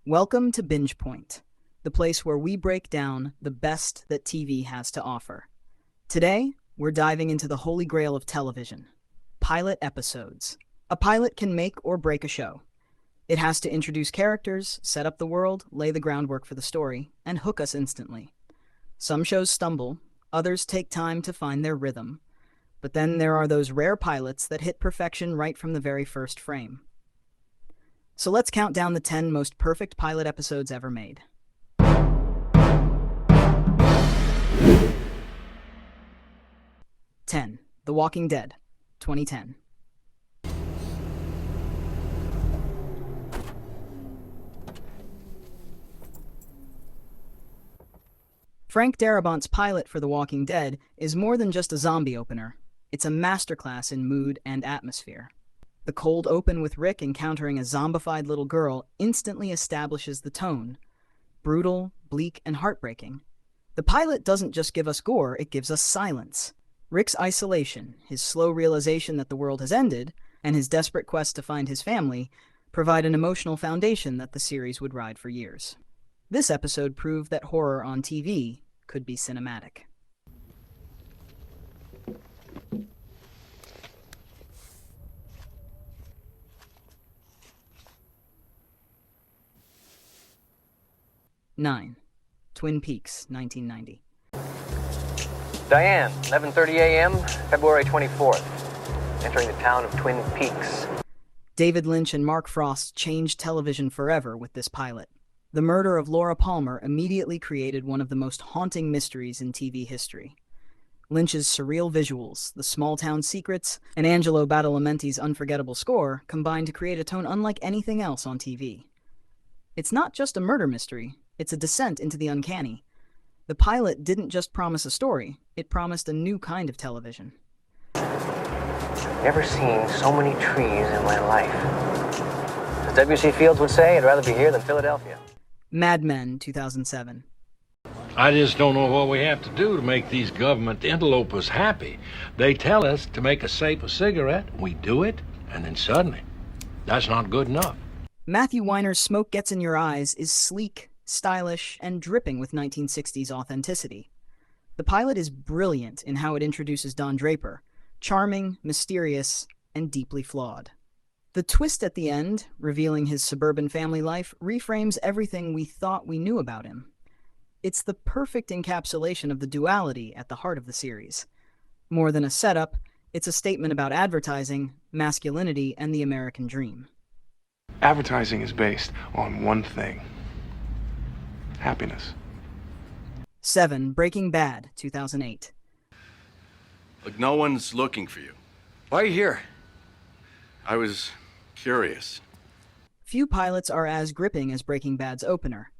Welcome to Binge Point, the place where we break down the best that TV has to offer. Today, we're diving into the holy grail of television, pilot episodes. A pilot can make or break a show. It has to introduce characters, set up the world, lay the groundwork for the story, and hook us instantly. Some shows stumble, others take time to find their rhythm. But then there are those rare pilots that hit perfection right from the very first frame. So let's count down the 10 most perfect pilot episodes ever made. 10. The Walking Dead, 2010. Frank Darabont's pilot for The Walking Dead is more than just a zombie opener. It's a masterclass in mood and atmosphere. The cold open with Rick encountering a zombified little girl instantly establishes the tone. Brutal, bleak, and heartbreaking. The pilot doesn't just give us gore, it gives us silence. Rick's isolation, his slow realization that the world has ended, and his desperate quest to find his family provide an emotional foundation that the series would ride for years. This episode proved that horror on TV could be cinematic. Nine. Twin Peaks, 1990. Diane, 11:30 a.m., February 24th. Entering the town of Twin Peaks. David Lynch and Mark Frost changed television forever with this pilot. The murder of Laura Palmer immediately created one of the most haunting mysteries in TV history. Lynch's surreal visuals, the small-town secrets, and Angelo Badalamenti's unforgettable score combined to create a tone unlike anything else on TV. It's not just a murder mystery, it's a descent into the uncanny. The pilot didn't just promise a story, it promised a new kind of television. Never seen so many trees in my life. As W.C. Fields would say, I'd rather be here than Philadelphia. Mad Men, 2007. I just don't know what we have to do to make these government interlopers happy. They tell us to make a safer cigarette, we do it, and then suddenly, that's not good enough. Matthew Weiner's Smoke Gets in Your Eyes is sleek, stylish, and dripping with 1960s authenticity. The pilot is brilliant in how it introduces Don Draper, charming, mysterious, and deeply flawed. The twist at the end, revealing his suburban family life, reframes everything we thought we knew about him. It's the perfect encapsulation of the duality at the heart of the series. More than a setup, it's a statement about advertising, masculinity, and the American dream. Advertising is based on one thing: happiness. 7. Breaking Bad, 2008. Look, no one's looking for you. Why are you here? I was curious. Few pilots are as gripping as Breaking Bad's opener.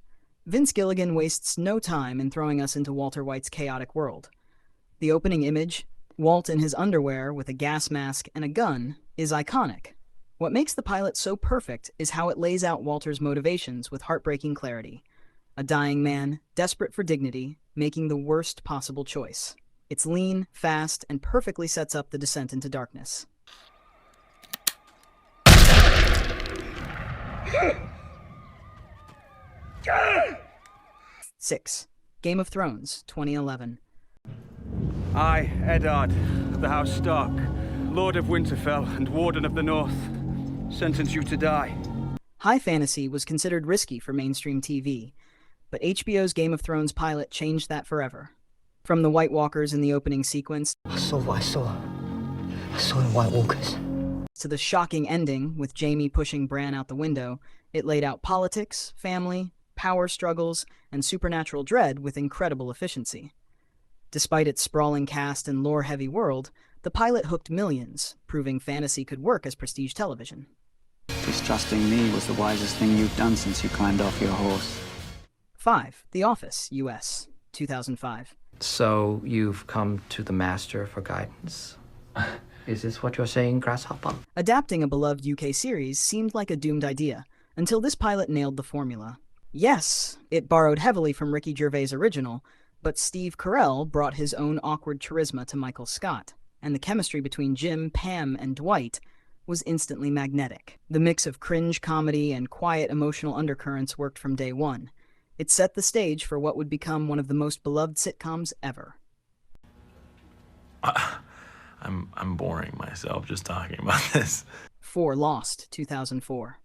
Vince Gilligan wastes no time in throwing us into Walter White's chaotic world. The opening image, Walt in his underwear with a gas mask and a gun, is iconic. What makes the pilot so perfect is how it lays out Walter's motivations with heartbreaking clarity. A dying man, desperate for dignity, making the worst possible choice. It's lean, fast, and perfectly sets up the descent into darkness. 6. Game of Thrones, 2011. I, Eddard, of the House Stark, Lord of Winterfell and Warden of the North, sentence you to die. High fantasy was considered risky for mainstream TV, but HBO's Game of Thrones pilot changed that forever. From the White Walkers in the opening sequence, I saw what I saw. I saw the White Walkers. To the shocking ending with Jaime pushing Bran out the window, it laid out politics, family, power struggles, and supernatural dread with incredible efficiency. Despite its sprawling cast and lore-heavy world, the pilot hooked millions, proving fantasy could work as prestige television. Distrusting me was the wisest thing you've done since you climbed off your horse. 5. The Office, US, 2005. So you've come to the Master for guidance? Is this what you're saying, Grasshopper? Adapting a beloved UK series seemed like a doomed idea, until this pilot nailed the formula. Yes, it borrowed heavily from Ricky Gervais' original, but Steve Carell brought his own awkward charisma to Michael Scott, and the chemistry between Jim, Pam, and Dwight was instantly magnetic. The mix of cringe comedy and quiet emotional undercurrents worked from day one. It set the stage for what would become one of the most beloved sitcoms ever. I'm boring myself just talking about this. 4. Lost, 2004.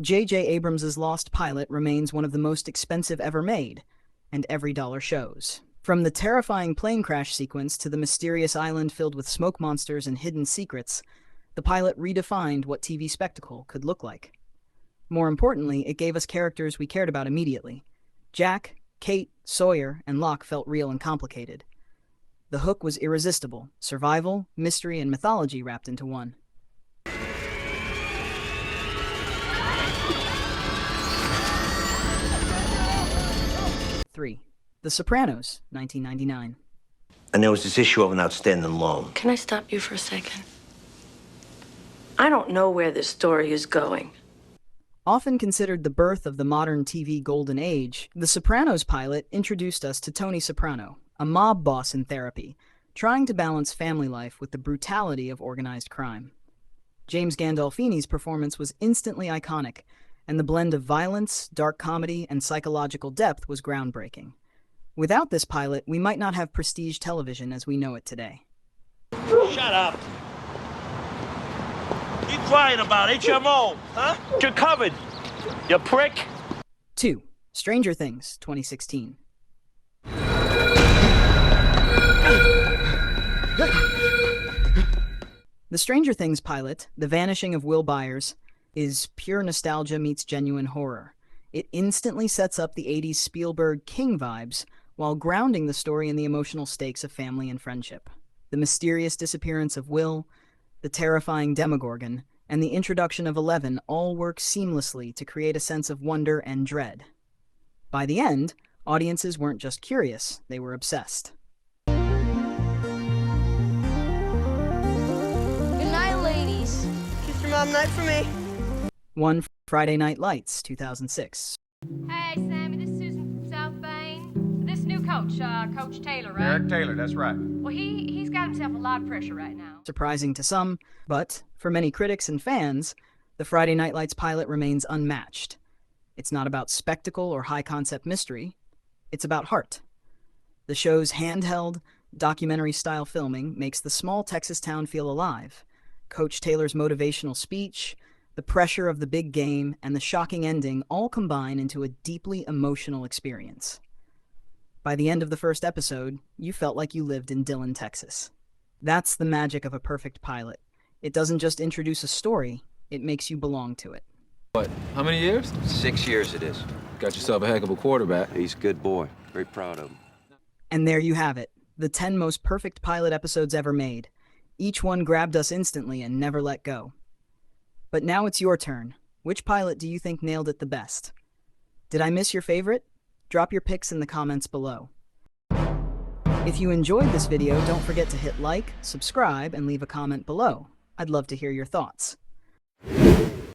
J.J. Abrams' Lost pilot remains one of the most expensive ever made, and every dollar shows. From the terrifying plane crash sequence to the mysterious island filled with smoke monsters and hidden secrets, the pilot redefined what TV spectacle could look like. More importantly, it gave us characters we cared about immediately. Jack, Kate, Sawyer, and Locke felt real and complicated. The hook was irresistible: survival, mystery, and mythology wrapped into one. 3. The Sopranos, 1999. And there was this issue of an outstanding loan. Can I stop you for a second? I don't know where this story is going. Often considered the birth of the modern TV golden age, The Sopranos pilot introduced us to Tony Soprano, a mob boss in therapy, trying to balance family life with the brutality of organized crime. James Gandolfini's performance was instantly iconic, and the blend of violence, dark comedy, and psychological depth was groundbreaking. Without this pilot, we might not have prestige television as we know it today. Shut up! Keep crying about HMO, huh? You're covered, you prick! 2. Stranger Things, 2016. The Stranger Things pilot, The Vanishing of Will Byers, is pure nostalgia meets genuine horror. It instantly sets up the 80s Spielberg King vibes while grounding the story in the emotional stakes of family and friendship. The mysterious disappearance of Will, the terrifying Demogorgon, and the introduction of Eleven all work seamlessly to create a sense of wonder and dread. By the end, audiences weren't just curious, they were obsessed. Good night, ladies. Kiss your mom night for me. 1. Friday Night Lights, 2006. Hey, Sammy, this is Susan from South Bend. This new coach, Coach Taylor, right? Eric Taylor, that's right. Well, he's got himself a lot of pressure right now. Surprising to some, but for many critics and fans, the Friday Night Lights pilot remains unmatched. It's not about spectacle or high-concept mystery. It's about heart. The show's handheld, documentary-style filming makes the small Texas town feel alive. Coach Taylor's motivational speech, the pressure of the big game, and the shocking ending all combine into a deeply emotional experience. By the end of the first episode, you felt like you lived in Dillon, Texas. That's the magic of a perfect pilot. It doesn't just introduce a story, it makes you belong to it. What, how many years? 6 years it is. Got yourself a heck of a quarterback. He's a good boy. Very proud of him. And there you have it, the 10 most perfect pilot episodes ever made. Each one grabbed us instantly and never let go. But now it's your turn. Which pilot do you think nailed it the best? Did I miss your favorite? Drop your picks in the comments below. If you enjoyed this video, don't forget to hit like, subscribe, and leave a comment below. I'd love to hear your thoughts.